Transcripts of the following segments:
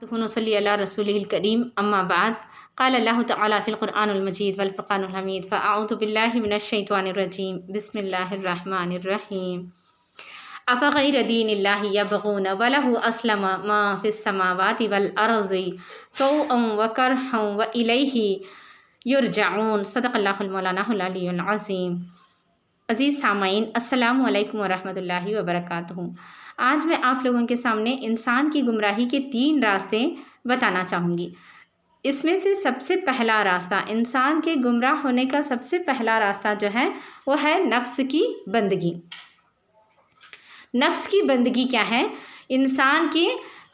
नसल्ली अला रसूलिल करीम अम्मा बाद क़ाल अल्लाहु तआला फ़िल क़ुरआनिल मजीद वल फ़ुरक़ानिल हमीद फ़अऊज़ु बिल्लाहि मिनश शैतानिर रजीम बिस्मिल्लाहिर रहमानिर रहीम अफ़ग़ैर दीनिल्लाहि यबग़ून वलहु अस्लमा मा फ़िस समावाति वल अर्ज़ि तौअन व करहन व इलैहि युरजऊन सदक़ल्लाहुल मौलानाहुल अलियुल अज़ीम। अज़ीज़ सामाईन, अस्सलामु अलैकुम व रहमतुल्लाहि व बरकातुहू। आज मैं आप लोगों के सामने इंसान की गुमराही के 3 रास्ते बताना चाहूँगी। इसमें से सबसे पहला रास्ता, इंसान के गुमराह होने का सबसे पहला रास्ता जो है वो है नफ्स की बंदगी। नफ्स की बंदगी क्या है? इंसान की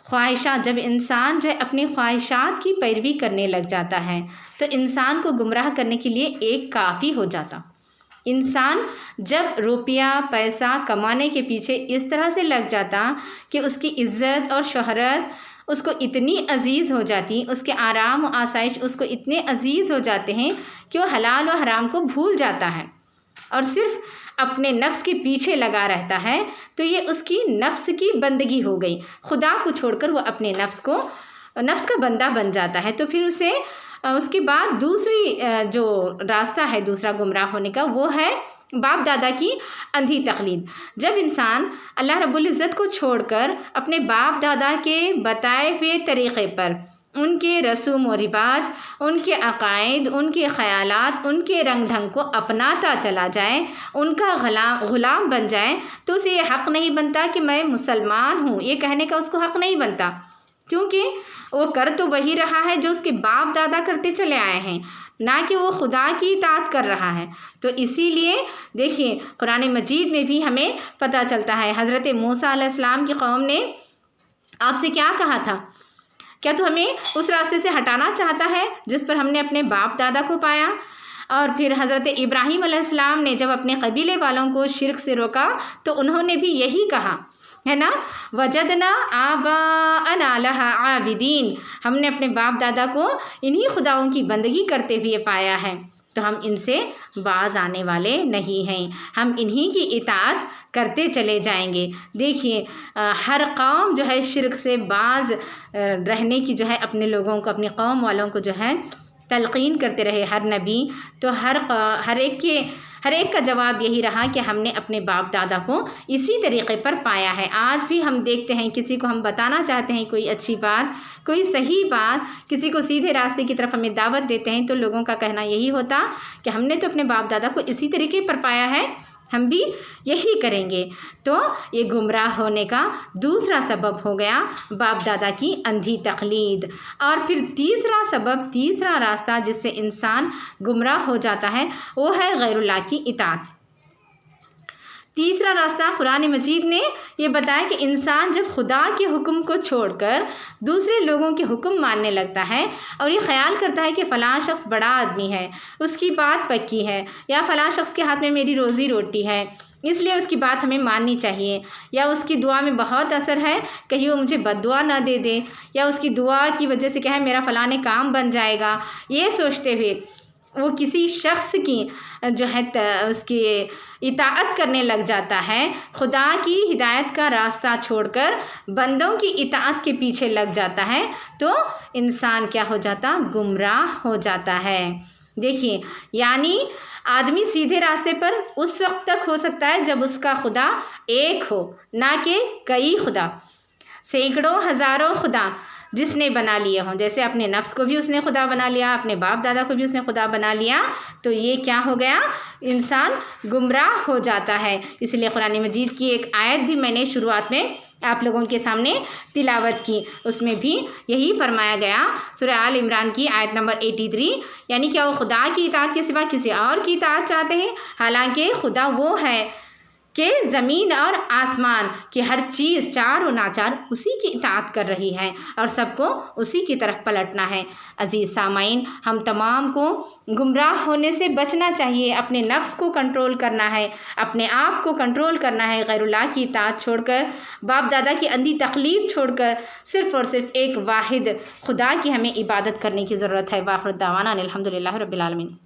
ख्वाहिशात, जब इंसान जो है अपनी ख्वाहिशात की पैरवी करने लग जाता है तो इंसान को गुमराह करने के लिए एक काफ़ी हो जाता। इंसान जब रुपया पैसा कमाने के पीछे इस तरह से लग जाता कि उसकी इज़्ज़त और शोहरत उसको इतनी अजीज़ हो जाती, उसके आराम और आसाइश उसको इतने अजीज़ हो जाते हैं कि वो हलाल और हराम को भूल जाता है और सिर्फ अपने नफ्स के पीछे लगा रहता है। तो ये उसकी नफ्स की बंदगी हो गई। खुदा को छोड़कर वो अपने नफ्स का बंदा बन जाता है। तो फिर उसके बाद दूसरी जो रास्ता है दूसरा गुमराह होने का, वो है बाप दादा की अंधी तकलीद। जब इंसान अल्लाह रब्बुल इज़्ज़त को छोड़कर अपने बाप दादा के बताए हुए तरीक़े पर, उनके रसूम व रिवाज, उनके अक़ाइद, उनके ख़यालात, उनके रंग ढंग को अपनाता चला जाए, उनका ग़ुलाम बन जाए, तो उसे ये हक़ नहीं बनता कि मैं मुसलमान हूँ। ये कहने का उसको हक़ नहीं बनता, क्योंकि वो कर तो वही रहा है जो उसके बाप दादा करते चले आए हैं, ना कि वो खुदा की इताअत कर रहा है। तो इसीलिए देखिए कुरान मजीद में भी हमें पता चलता है, हज़रत मूसा अलैहिस्सलाम की कौम ने आपसे क्या कहा था? क्या तू हमें उस रास्ते से हटाना चाहता है जिस पर हमने अपने बाप दादा को पाया? और फिर हज़रत इब्राहीम अलैहिस्सलाम ने जब अपने कबीले वालों को शिर्क से रोका तो उन्होंने भी यही कहा, है ना, वजदना आबाअना लहा आबिदीन, हमने अपने बाप दादा को इन्हीं खुदाओं की बंदगी करते हुए पाया है, तो हम इनसे बाज आने वाले नहीं हैं, हम इन्हीं की इताअत करते चले जाएंगे। देखिए हर कौम जो है शिर्क से बाज रहने की जो है अपने लोगों को, अपनी कौम वालों को जो है तलक़ीन करते रहे हर नबी। तो हर एक का जवाब यही रहा कि हमने अपने बाप दादा को इसी तरीक़े पर पाया है। आज भी हम देखते हैं, किसी को हम बताना चाहते हैं कोई अच्छी बात, कोई सही बात, किसी को सीधे रास्ते की तरफ हमें दावत देते हैं, तो लोगों का कहना यही होता कि हमने तो अपने बाप दादा को इसी तरीके पर पाया है, हम भी यही करेंगे। तो ये गुमराह होने का दूसरा सबब हो गया बाप दादा की अंधी तकलीद। और फिर तीसरा रास्ता जिससे इंसान गुमराह हो जाता है वो है गैरुल्लाह की इताअत। तीसरा रास्ता कुरान मजीद ने ये बताया कि इंसान जब खुदा के हुक्म को छोड़कर दूसरे लोगों के हुक्म मानने लगता है और ये ख्याल करता है कि फ़लाँ शख्स बड़ा आदमी है, उसकी बात पक्की है, या फ़लाँ शख्स के हाथ में मेरी रोज़ी रोटी है, इसलिए उसकी बात हमें माननी चाहिए, या उसकी दुआ में बहुत असर है, कहीं वो मुझे बद्दुआ ना दे दे, या उसकी दुआ की वजह से क्या है मेरा फ़लाने काम बन जाएगा, ये सोचते हुए वो किसी शख्स की जो है उसकी इताअत करने लग जाता है। खुदा की हिदायत का रास्ता छोड़कर बंदों की इताअत के पीछे लग जाता है, तो इंसान क्या हो जाता? गुमराह हो जाता है। देखिए यानी आदमी सीधे रास्ते पर उस वक्त तक हो सकता है जब उसका खुदा एक हो, ना कि कई खुदा, सैकड़ों हज़ारों खुदा जिसने बना लिए हों। जैसे अपने नफ्स को भी उसने खुदा बना लिया, अपने बाप दादा को भी उसने खुदा बना लिया, तो ये क्या हो गया? इंसान गुमराह हो जाता है। इसलिए कुरान मजीद की एक आयत भी मैंने शुरुआत में आप लोगों के सामने तिलावत की, उसमें भी यही फरमाया गया, सूरह आल इमरान की आयत नंबर 83, यानी क्या वो खुदा की इताअत के सिवा किसी और की इताअत चाहते हैं? हालांकि खुदा वो है कि ज़मीन और आसमान की हर चीज़ चार और नाचार उसी की इताअत कर रही है और सबको उसी की तरफ पलटना है। अज़ीज़ सामाईन, हम तमाम को गुमराह होने से बचना चाहिए, अपने नफ्स को कंट्रोल करना है, अपने आप को कंट्रोल करना है, गैरुल्लाह की इताअत छोड़कर, बाप दादा की अंधी तकलीद छोड़कर सिर्फ़ और सिर्फ एक वाहिद खुदा की हमें इबादत करने की ज़रूरत है। वाखिर दावाना अनिल हम्दुलिल्लाहि रब्बिल आलमीन।